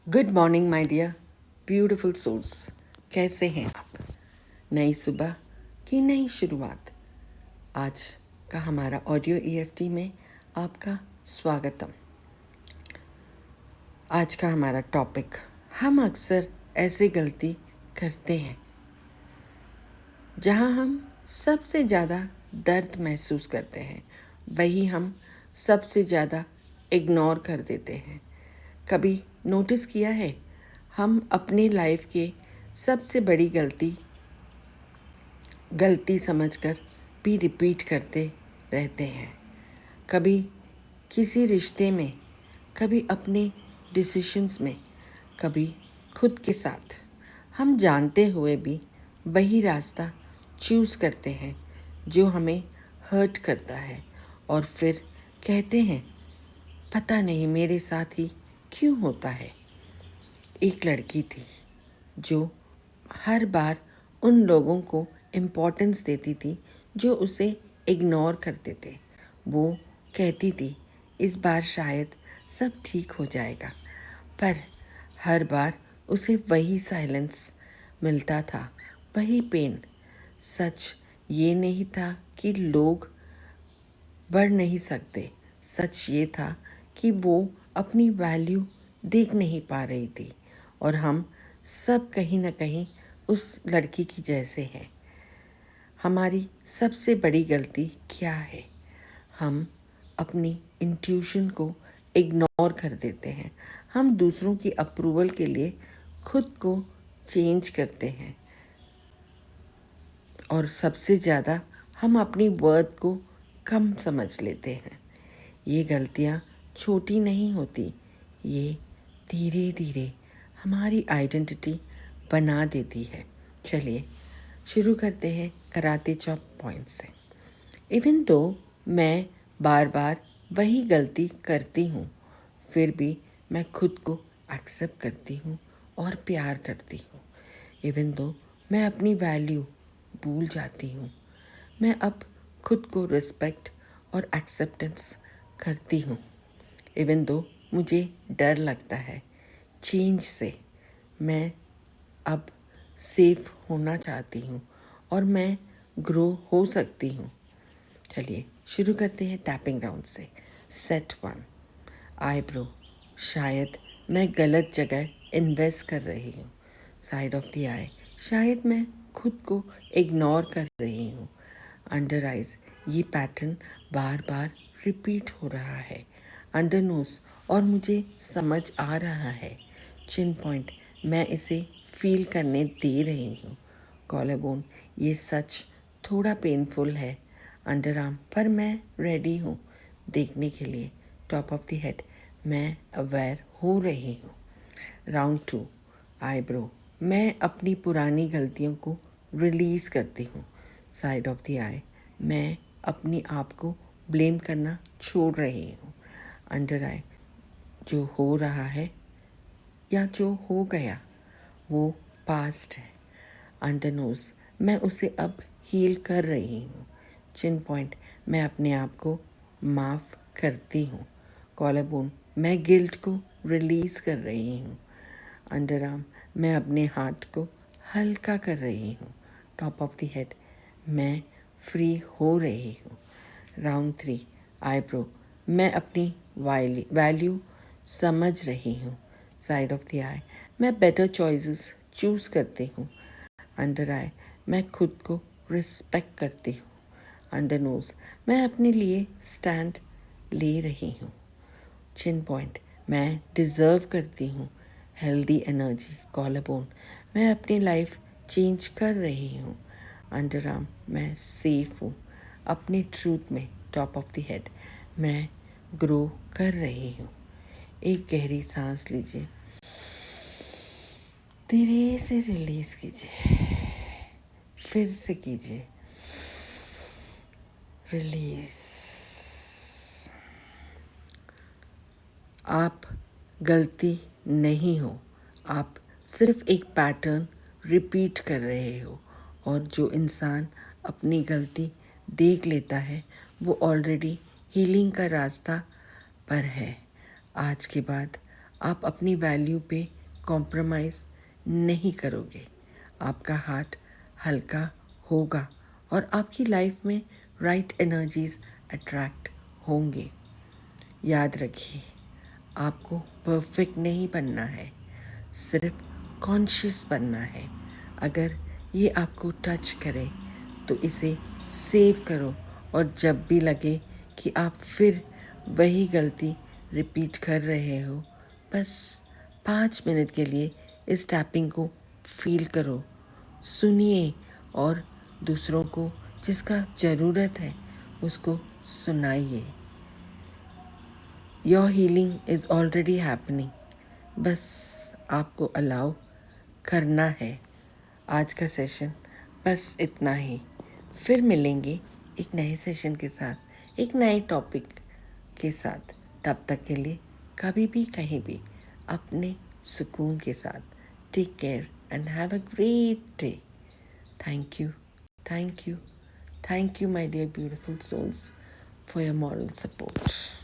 Good morning my dear beautiful souls. कैसे हैं आप? नई सुबह की नई शुरुआत। आज का हमारा ऑडियो ईएफटी में आपका स्वागतम। आज का हमारा टॉपिक, हम अक्सर ऐसी गलती करते हैं जहां हम सबसे ज़्यादा दर्द महसूस करते हैं, वही हम सबसे ज़्यादा इग्नोर कर देते हैं। कभी नोटिस किया है, हम अपनी लाइफ के सबसे बड़ी गलती समझकर भी रिपीट करते रहते हैं। कभी किसी रिश्ते में, कभी अपने डिसीशंस में, कभी खुद के साथ। हम जानते हुए भी वही रास्ता चूज़ करते हैं जो हमें हर्ट करता है, और फिर कहते हैं पता नहीं मेरे साथ ही क्यों होता है। एक लड़की थी जो हर बार उन लोगों को इम्पोर्टेंस देती थी जो उसे इग्नोर करते थे। वो कहती थी इस बार शायद सब ठीक हो जाएगा, पर हर बार उसे वही साइलेंस मिलता था, वही पेन। सच ये नहीं था कि लोग बढ़ नहीं सकते, सच ये था कि वो अपनी वैल्यू देख नहीं पा रही थी। और हम सब कहीं ना कहीं उस लड़की की जैसे हैं। हमारी सबसे बड़ी गलती क्या है? हम अपनी इंट्यूशन को इग्नोर कर देते हैं। हम दूसरों की अप्रूवल के लिए खुद को चेंज करते हैं, और सबसे ज़्यादा हम अपनी वर्थ को कम समझ लेते हैं। ये गलतियाँ छोटी नहीं होती, ये धीरे धीरे हमारी आइडेंटिटी बना देती है। चलिए शुरू करते हैं कराते चॉप पॉइंट से। इवन तो मैं बार बार वही गलती करती हूँ, फिर भी मैं खुद को एक्सेप्ट करती हूँ और प्यार करती हूँ। इवन तो मैं अपनी वैल्यू भूल जाती हूँ, मैं अब खुद को रिस्पेक्ट और एक्सेप्टेंस करती हूँ। इवन दो मुझे डर लगता है चेंज से, मैं अब सेफ होना चाहती हूँ और मैं ग्रो हो सकती हूँ। चलिए शुरू करते हैं टैपिंग राउंड से। Set 1, eyebrow. शायद मैं गलत जगह इन्वेस्ट कर रही हूँ। साइड ऑफ द आई, शायद मैं खुद को इग्नोर कर रही हूँ। अंडर आइज, ये पैटर्न बार बार रिपीट हो रहा है। अंडर नोज, और मुझे समझ आ रहा है। चिन पॉइंट, मैं इसे फील करने दे रही हूँ। कॉलर बोन, ये सच थोड़ा पेनफुल है। अंडर आर्म, पर मैं रेडी हूँ देखने के लिए। टॉप ऑफ द हेड, मैं अवेयर हो रही हूँ। Round 2, eyebrow. मैं अपनी पुरानी गलतियों को रिलीज़ करती हूँ। साइड ऑफ द आई, मैं अपनी आप को ब्लेम करना छोड़ रही हूँ। अंडर आई, जो हो रहा है या जो हो गया वो पास्ट है। अंडर नोज, मैं उसे अब हील कर रही हूँ। चिन पॉइंट, मैं अपने आप को माफ़ करती हूँ। कॉलर बोन, मैं गिल्ट को रिलीज़ कर रही हूँ। अंडर आर्म, मैं अपने हार्ट को हल्का कर रही हूँ। टॉप ऑफ द हेड, मैं फ्री हो रही हूँ। Round 3, eyebrow. मैं अपनी वैल्यू समझ रही हूँ। साइड ऑफ द आई, मैं बेटर चॉइसेस चूज़ करती हूँ। अंडर आई, मैं खुद को रिस्पेक्ट करती हूँ। अंडर नोज, मैं अपने लिए स्टैंड ले रही हूँ। चिन पॉइंट, मैं डिज़र्व करती हूँ हेल्दी एनर्जी। कॉलर बोन, मैं अपनी लाइफ चेंज कर रही हूँ। अंडर आर्म, मैं सेफ हूँ अपनी ट्रूथ में। टॉप ऑफ द हेड, मैं ग्रो कर रही हूँ। एक गहरी सांस लीजिए, धीरे से रिलीज़ कीजिए, फिर से कीजिए, रिलीज़। आप गलती नहीं हो, आप सिर्फ एक पैटर्न रिपीट कर रहे हो। और जो इंसान अपनी गलती देख लेता है वो ऑलरेडी हीलिंग का रास्ता पर है। आज के बाद आप अपनी वैल्यू पे कॉम्प्रोमाइज़ नहीं करोगे, आपका हार्ट हल्का होगा और आपकी लाइफ में राइट एनर्जीज अट्रैक्ट होंगे। याद रखिए, आपको परफेक्ट नहीं बनना है, सिर्फ कॉन्शियस बनना है। अगर ये आपको टच करे तो इसे सेव करो और जब भी लगे कि आप फिर वही गलती रिपीट कर रहे हो, बस 5 मिनट के लिए इस टैपिंग को फील करो, सुनिए और दूसरों को जिसका ज़रूरत है उसको सुनाइए। Your healing is already happening, बस आपको अलाउ करना है। आज का सेशन बस इतना ही। फिर मिलेंगे एक नए सेशन के साथ, एक नए टॉपिक के साथ। तब तक के लिए कभी भी कहीं भी अपने सुकून के साथ take care and have a great day. Thank you, thank you, thank you my dear beautiful souls for your moral support.